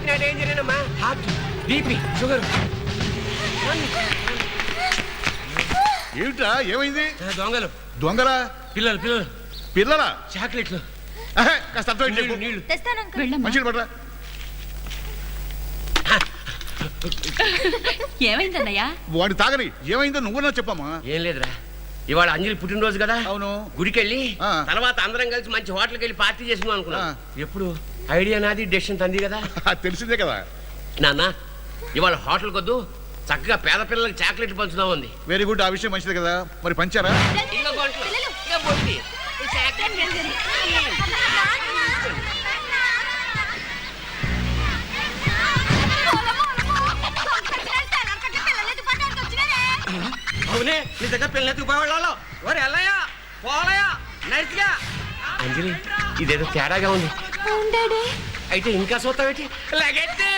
పెట్టినా డేంజరేనమ్మా. Heart, BP, sugar. ఏమిటా ఏమైంది? దొంగలు. దొంగలా? పిల్లలు పిల్లలు పిల్లలా? చాక్లెట్లు. కాస్త అర్థం నీళ్ళు నీళ్ళు. మంచిది పడరా. ఏమైందన్నయ్యా? వాడి తాగని ఏమైందో నువ్వున్నా చెప్పమ్మా. ఏం లేదురా, ఇవాళ అంజలి పుట్టినరోజు కదా. అవును. గుడికి వెళ్ళి తర్వాత అందరం కలిసి మంచి హోటల్కి వెళ్ళి పార్టీ చేసుకుందాం అనుకున్నా. ఎప్పుడు ఐడియా నాది, డెసిషన్ తంది కదా. తెలిసిందే కదా. నాన్న ఇవాళ హోటల్ కొద్దు, చక్కగా పేద పిల్లలకి చాక్లెట్ పంచుదాం ఉంది. వెరీ గుడ్, ఆ విషయం మంచిది కదా. మరి పంచారా? అవునే, నీ దగ్గర పిల్లలు పోవాళ్ళలో వారు వెళ్ళయా పోలయా నడిచిగా. అంజలి ఇదేదో తేడాగా ఉంది. అయితే ఇంకా చూస్తావేటి? లగెత్తి.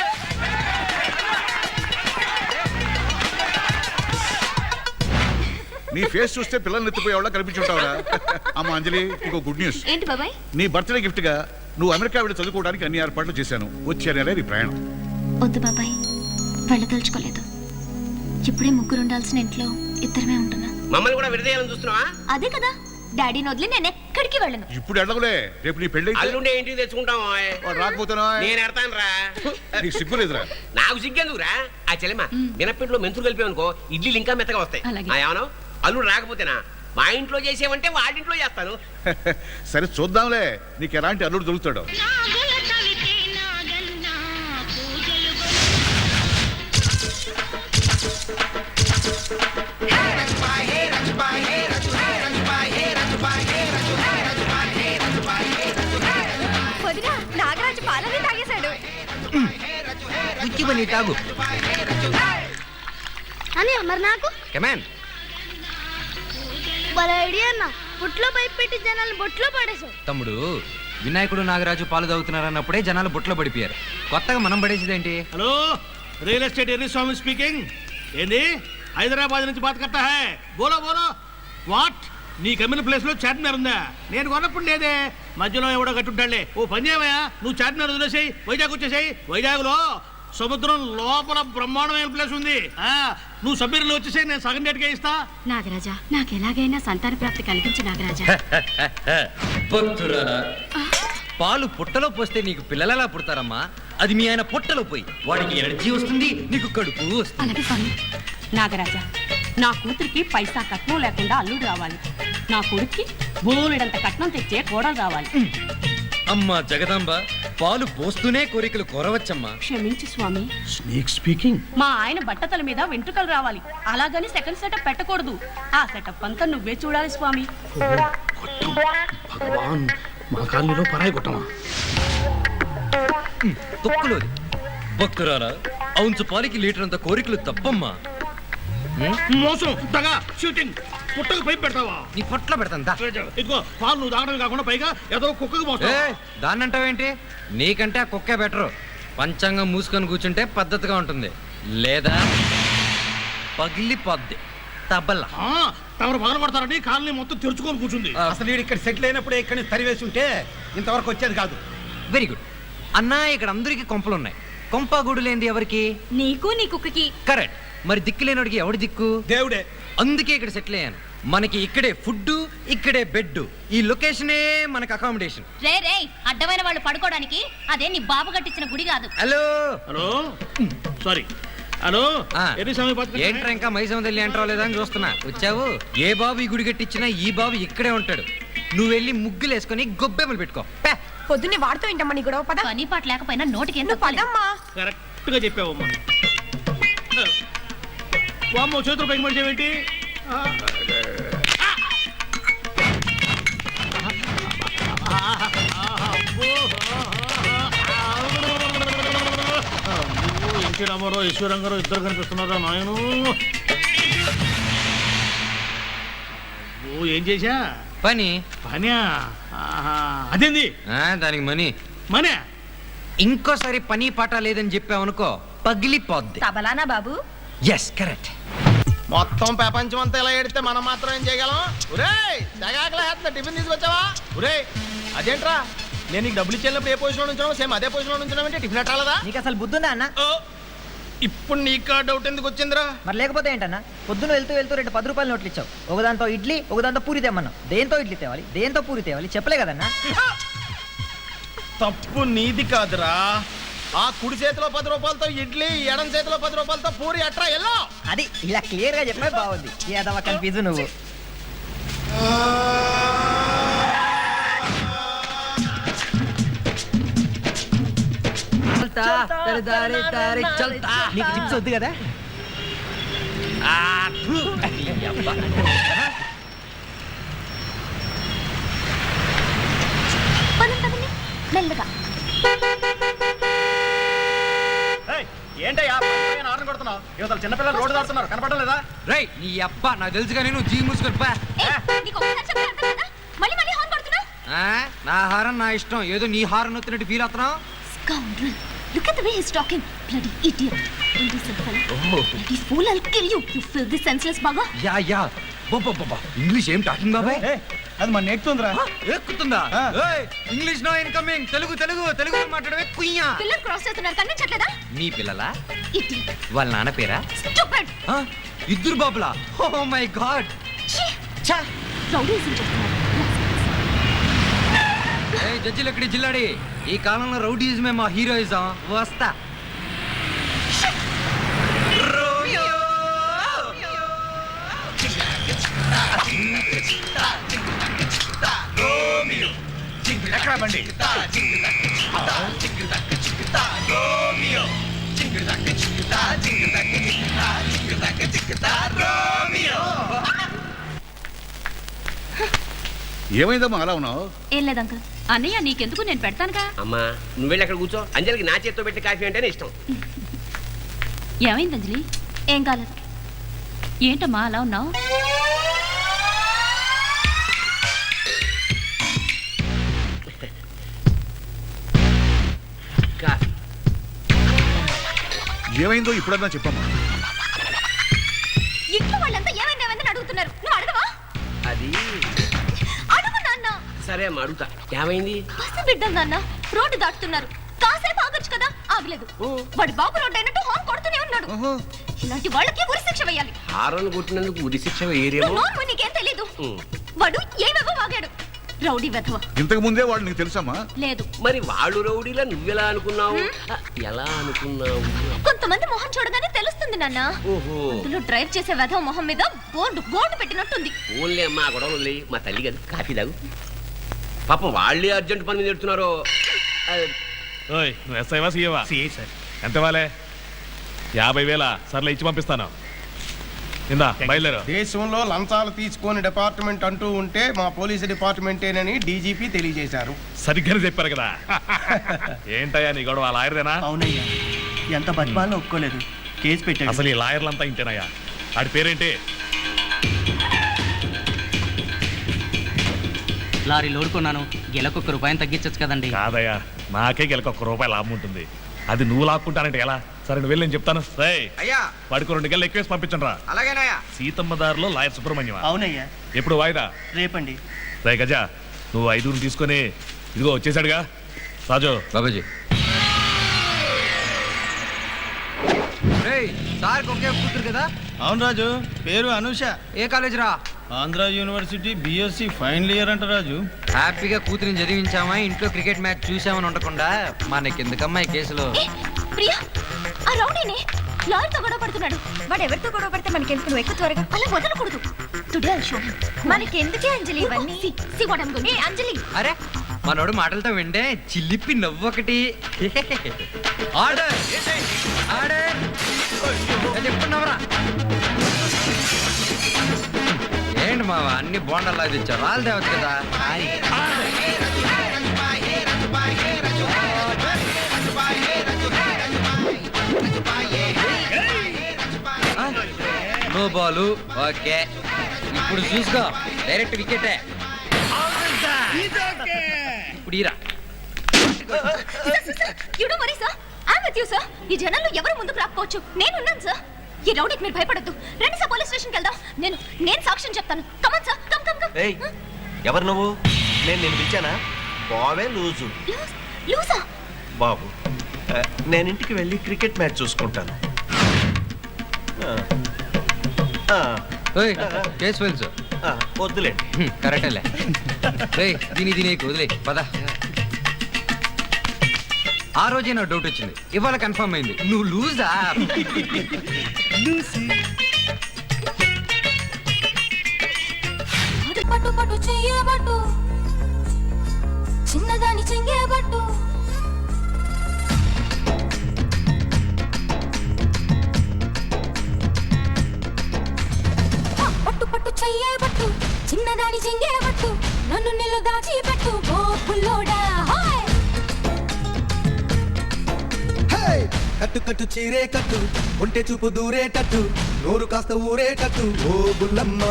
నీ ఫేస్ చూస్తే పిల్లల్ని ఎత్తిపోయేవాళ్ళ కనిపించుంటావురా. అమ్మ అంజలి, ఇంకో గుడ్ న్యూస్. ఏంటి బాబాయ్? నీ బర్త్డే గిఫ్ట్ గా నువ్వు అమెరికా వెళ్ళి చదువుకోవడానికి అన్ని ఏర్పాట్లు చేశాను. వచ్చే నెల నీ ప్రయాణం. వద్దు బాబాయ్, వెళ్ళదలుచుకోలేదు. ఇప్పుడే ముగ్గురు ఉండాల్సిన ఇంట్లో ఇద్దరమే ఉంటున్నా. మమ్మల్ని కూడా విడదీయాలని చూస్తున్నావా? అదే కదా, డాడీని వదిలి నేను ఎక్కడికి వెళ్ళను. ఇప్పుడు వెళ్ళవులే, రేపు నీ పెళ్లి అల్లుండే ఇంటికి తెచ్చుకుంటాం. రాకపోతున్నా నేను ఎడతాను రా. నీకు సిగ్గులేదురా? నాకు సిగ్గెందుకురా? ఆ చెల్లెమ్మ మినప్పిండిలో మెంతులు కలిపామనుకో ఇడ్లీలు ఇంకా మెత్తగా వస్తాయి. ఏమన్నా అల్లుడు రాకపోతేనా మా ఇంట్లో చేసేవంటే వాళ్ళింట్లో చేస్తాను. సరే చూద్దాంలే నీకు ఎలాంటి అల్లుడు దొరుకుతాడు. నాగరాజు పాలని తాగేశాడు. తాగు అని మరి నాకు ఐడియా అన్న, బొట్లో పైపు పెట్టి జనాలు బొట్లో పడేశావు. తమ్ముడు, వినాయకుడు నాగరాజు పాలు తాగుతున్నారన్నప్పుడే జనాలు బొట్లో పడిపోయారు. కొత్తగా మనం పడేసేదేంటి? హలో, రియల్ ఎస్టేట్ ఎర్రీ స్వామి స్పీకింగ్. ఏంది హైదరాబాద్ నుంచి బాత్ కట్టా హై? బోలో బోలో. వాట్? నీ కమ్మిన ప్లేస్ లో చార్మినార్ ఉందా? నేను కొన్నప్పుడు లేదే, మధ్యలో ఎవడో కట్టుంటాడులే. ఓ పని చేయవయ్యా, నువ్వు చార్మినార్ వదిలేసాయి, వైజాగ్ వచ్చేసాయి. వైజాగ్ లో సముద్రం లోపల బ్రహ్మాండమైన ప్లేస్ ఉంది. నువ్వు సబ్బీర్లో వచ్చేసాయి, నేను సగం రేటుకే ఇస్తా. నాగరాజా, నాకు ఎలాగైనా సంతాన ప్రాప్తి కల్పించు నాగరాజా. పాలు పుట్టలో పోస్తే నీకు పిల్లలలా పుడతారమ్మా. అది మీ ఆయన పుట్టలో పోయి వాడికి ఎనర్జీ వస్తుంది, నీకు కడుపు వస్తుంది. నాగరాజా, నా కూతురికి పైసా కట్నం లేకుండా అల్లుడు రావాలి. నా కొడుక్కి బోలెడంత కట్నం తెచ్చే కోడలు రావాలి. అమ్మా జగదాంబ, పాలు పోస్తూనే కోరికలు కోరవచ్చమ్మా. క్షమించు స్వామి. Snake speaking. మా ఆయన బట్టతల మీద వెంట్రుకలు రావాలి. అలాగని సెకండ్ సెటప్ పెట్టకూడదు. ఆ సెటప్ అంతా నువ్వే చూడాలి స్వామి. భగవాన్, మా కాలనీలో పరాయి కొట్టమా? తొక్కులోది భక్తురాలా, అవును పాలికి లీటర్ అంత కోరికలు తప్పమ్మా. మోసం, దగా, షూటింగ్. పుట్టకు పైపు పెడతావా? నీ పొట్ల పెడతా. ఇదిగో పాలు నువ్వు తాగడమే కాకుండా పైగా ఏదో కుక్కకు పోస్తావా? దాన్ని అంటావేంటి? నీకంటే ఆ కుక్కే బెటరు. పంచాంగం మూసుకొని కూర్చుంటే పద్ధతిగా ఉంటుంది, లేదా పగిలిపోద్ది తబల్లా. తమరు పగల పడతారని కాలనీ మొత్తం తెరుచుకొని కూర్చుంది. అసలు వీడు ఇక్కడ సెటిల్ అయినప్పుడే ఇక్కడి తరివేసి ఉంటే ఇంతవరకు వచ్చేది కాదు. వెరీ గుడ్ అన్నా, ఇక్కడ అందరికి కొంపలున్నాయి. కొంపగూడు లేనిది ఎవరికి? నీకు నీ కుక్కకి. కరెక్ట్. మరి దిక్కు లేనోడికి ఎవడి దిక్కు? దేవుడే. అందుకే ఇక్కడ సెటిల్ అయ్యాను. మనకి ఇక్కడే ఫుడ్, ఇక్కడే బెడ్, ఈ లొకేషనే మనకి అకామిడేషన్. రే రే, అడ్డమైన వాళ్ళు పడుకోవడానికి అదే నీ బాబు కట్టించిన గుడి కాదు. Hello hello, sorry. హలో, ఏంట్రా ఇంకా మైసమ్మ తల్లి ఎంట్రా లేదని చూస్తున్నా. వచ్చావు? ఏ బాబు ఈ గుడి కట్టించినా ఈ బాబు ఇక్కడే ఉంటాడు. నువ్వు వెళ్ళి ముగ్గులు వేసుకొని గొబ్బెమ్మలు పెట్టుకో. పొద్దున్నే వాడుతూ ఏంటమ్మా నీ గొడవ? పద. పని పాట లేకపోయినా నోటికి ఎందుకు పదమ్మా? కరెక్ట్ గా చెప్పావమ్మా. వామ్మో, చేతులు పైకి మడిచేవేంటి? ఎన్టీ రామారావు, ఈశ్వరంగారు ఇద్దరు కనిపిస్తున్నారా నాయను? ఏం చేశా? పని. పని అదేంది? దానికి మనీ. మనీ? ఇంకోసారి పని పాట లేదని చెప్పావనుకో పగిలిపోద్ది. తబలానా బాబు? Yes, correct. మొత్తం ప్రపంచం అంతా ఇలా ఏడితే మనం మాత్రం ఏం చేయగలం? ఒరేయ్, టిఫిన్ తీసుకొచ్చావా? ఒరేయ్, అదేంట్రా నేను నీకు డబ్బులు ఇచ్చేటప్పుడు ఏ పొజిషన్లో నుంచున్నావు సేమ్ అదే పొజిషన్లో నుంచున్నావంటే టిఫిన్ అట్టాలదా? నీకు అసలు బుద్ధి ఉందా అన్న? ఇప్పుడు నీకు డౌట్ ఎందుకు వచ్చిందిరా? మరి లేకపోతే ఏంటన్నా? పొద్దున వెళ్తూ వెళ్తూ 10 రూపాయల నోట్లు ఇచ్చావు. ఒకదాంతో ఇడ్లీ, ఒకదాంతో పూరి తేమన్నావు. దేంతో ఇడ్లీ తేవాలి, దేంతో పూరి తేవాలి చెప్పలే కదన్నా? తప్పు నీది కాదురా. ఆ కుడి చేతిలో 10 రూపాయలతో ఇడ్లీ, ఎడం చేతిలో 10 రూపాయలతో పూరి అట్రా ఎల్లో. అది ఇలా క్లియర్ గా చెప్పే బాగుంది. ఏదవ కన్ఫ్యూజ్ నువ్వు. నీకు చిప్స్ వద్దు కదా? మెల్లగా. ఏంటయ్యా ఆర్డర్ కొడుతున్నావు? యువతల చిన్నపిల్లలు రోడ్డు దాడుతున్నారు, కనపడడం లేదా? రేయ్ నీ అబ్బా నాకు తెలుసు కానీ నువ్వు జీ మూసుకొని పా. నీకు ఒకసారి చెప్తే అర్థం కాదా? మళ్ళీ మళ్ళీ హార్న్ కొడుతున్నావు. నా హారం నా ఇష్టం, ఏదో నీ హారం నొత్తినట్టు ఫీల్ అవుతున్నావు. Scoundrel. Look at the way he's talking. Bloody idiot. Indecent fellow. Bloody fool, I'll kill you. You filthy senseless bugger. యా బాబా ఇంగ్లీష్ ఏం టాకింగ్ బాబాయ్? అది మన నేర్చుందిరా. ఎక్కుతుందా? English no incoming. తెలుగు మాట్లాడవే కుయ్యా. పిల్లలు క్రాస్ చేస్తున్నారు కనిపించట్లేదా? నీ పిల్లలా? Idiot. వాళ్ళ నాన్న పేరా? Stupid. ఇద్దరు బాబులా? Oh my god. రౌడీజం చేస్తున్నారు. జడ్జిలు ఎక్కడి జిల్లాడి? ఈ కాలంలో రౌడీజమే మా హీరోయిజం. వస్తా. ఎక్కడ బండి? ఏమైందమ్మా అలా ఉన్నావు? ఏం లేదు అంకుల్. అన్నయ్య నీకెందుకు, నేను పెడతానుగా. అమ్మా నువ్వు వెళ్ళి అక్కడ కూర్చో. అంజలికి నా చేత్తో పెట్టి కాఫీ అంటేనే ఇష్టం. ఏమైంది అంజలి? ఏం కాలేదు. ఏంటమ్మా అలా ఉన్నావు? కాఫీ. ఏమైందో ఇప్పుడన్నా చెప్పమ్మా. ఇంట్లో వాళ్ళంతా ఏమైందేమైందని అడుగుతున్నారు. నువ్వు అడగవా? అది అడుగు నాన్న. సరే అమ్మా అడుగుతా. ఏమైంది? పసి బిడ్డలు నాన్న. రోడ్డు దాటుతున్నారు. కాసేపు ఆగొచ్చు కదా, ఆగలేదు. వాడి బాబు రోడ్డు అయినట్టు హార్న్ కొడుతూనే ఉన్నాడు. ఇలాంటి వాళ్ళకి ఉరి శిక్ష వేయాలి. హారన్ కొట్టినందుకు ఉరి శిక్ష వేయరేమో. నోర్ము, నీకేం తెలీదు. వాడు ఏవేవో వాగాడు. రౌడీ వెధవ. ఇంతకు ముందే వాళ్ళు నీకు తెలుసమ్మా? లేదు. మరి వాళ్ళు రౌడీలా నువ్వెలా అనుకున్నావు? ఎలా అనుకున్నావు? కొంతమంది మొహం చూడగానే తెలుస్తుంది నాన్న. ఓహో, అందులో డ్రైవ్ చేసే వెధవ మొహం మీద బోర్డు పెట్టినట్టుంది. ఓన్లే అమ్మా గొడవలు. మా తల్లి కదా, కాఫీ తాగు. పాపం వాళ్ళే అర్జెంట్ పని మీద పెడుతున్నారు. నువ్వు ఎస్ఐవా సీఏవా? సార్. ఎంత వాలే? 50,000 సర్లే ఇచ్చి పంపిస్తాను. ఇందా బయలుదేరు. దేశంలో లంచాలు తీసుకొని డిపార్ట్మెంట్ అంటూ ఉంటే మా పోలీసు డిపార్ట్మెంటేనని డీజీపీ తెలియజేశారు. సరిగ్గానే చెప్పారు కదా. ఏంటయ్యా నీ గొడవ? లాయర్దేనా? అవునయ్యా, ఎంత బతిమాలను ఒప్పుకోలేదు. కేసు పెట్టాడు. అసలు ఈ లాయర్లంతా ఇంతేనయ్యా. ఆడి పేరేంటి? లారీ లోడ్ కొన్నాను, గెలకు ₹1 తగ్గించచ్చు కదండి. కాదయ్యా, నాకే గెలక ₹1 లాభం ఉంటుంది. అది నువ్వు లాక్కుంటానంటే ఎలా? సరే నువ్వు వెళ్ళి నేను చెప్తాను. అయ్యా వాడికి 2 గెలలు ఎక్కువేసి పంపించండి రా. అలాగేనయ్యా. సీతమ్మ దారిలో లాయర్ సుబ్రహ్మణ్యం. అవునయ్యా. ఎప్పుడు వాయిదా? రేపండి. రే గజా, నువ్వు 5 తీసుకొని ఇదిగో వచ్చేసాడుగా రాజు. బాబాజీ సార్ ఒకే కూతురు కదా? అవును రాజు, పేరు అనూష. ఏ కాలేజ్ రా? Andhra university BSc final year అంట రాజు. హ్యాపీగా కూతురిని చదివించామా, ఇంట్లో క్రికెట్ మ్యాచ్ చూసామని ఉండకుండా మనకెందుకమ్మా ఈ కేసులో? ప్రియా, ఆ రౌడీని లాయర్తో గొడవ పడుతున్నాడు. వాడు ఎవరితో గొడవ పడితే మనకెందుకు? నువ్వు ఎక్కువ త్వరగా అలా వదలకూడదు. Today I'll show him. మనకెందుకే అంజలి ఇవన్నీ? See what I'm going to do. అంజలి, అరే మనోడు మాటలతో వింటే చిల్లిపి నవ్వొకటి. Order order చెప్పుకున్నావరా? ఏంటి మావా అన్ని బోండల్లా తెచ్చావు? రాళ్ళు తేవచ్చు కదా. నో బాలు. ఓకే, ఇప్పుడు చూసుకో, డైరెక్ట్ వికెటే. ఇప్పుడు ఈరా. you don't worry, sir. I'm with you, sir. ఈ జనాల్లో ఎవరు ముందుకు రాకపోవచ్చు, నేనున్నాను సార్. ఈ రౌడీకి మీరు భయపడద్దు. రండి సార్, పోలీస్ స్టేషన్కి వెళ్దాం. నేను సాక్ష్యం చెప్తాను. Come in sir, come. ఎవరు నువ్వు? నేను పిలిచానా? బావే లూజు. లూసా? బాబు నేను ఇంటికి వెళ్ళి క్రికెట్ మ్యాచ్ చూసుకుంటాను. ఓయ్ కేసు ఫైల్స్ వద్దులేండి. కరెక్టేలే. దీని వదిలే పద. ఆ రోజే నాకు డౌట్ వచ్చింది, ఇవాళ కన్ఫర్మ్ అయింది, నువ్వు లూజా. పట్టు పట్టు చెయ్యబట్టు చిన్నదాని చెంగేబట్టు పట్టు పట్టు చెయ్యబట్టు చిన్నదాని చెంగేబట్టు నన్ను నిల్లు దాచి పెట్టు ఓ పుల్లోడా. కట్టు కట్టు చీరే కట్టు ఒంటె చూపు దూరేటట్టు నోరు కాస్త ఊరేటట్టు ఓ బుల్లమ్మ.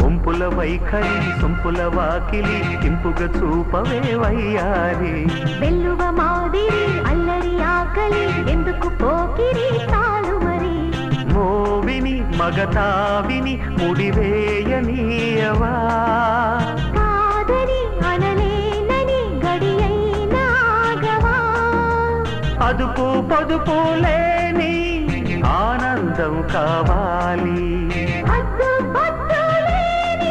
ఒంపుల వైఖరి సొంపుల వాకిలి ఇంపుగా చూపవే వయ్యారి. వెల్లువ మాదిరి అల్లరి ఆకలి ఎందుకు పోకిరి తాలు మరి. మోవిని మగతావిని ముడివేయనీయవా. కాదని అనలేనని గడియైనాగవా. అదుపు పొదుపు లేని ఆనందం కావాలి.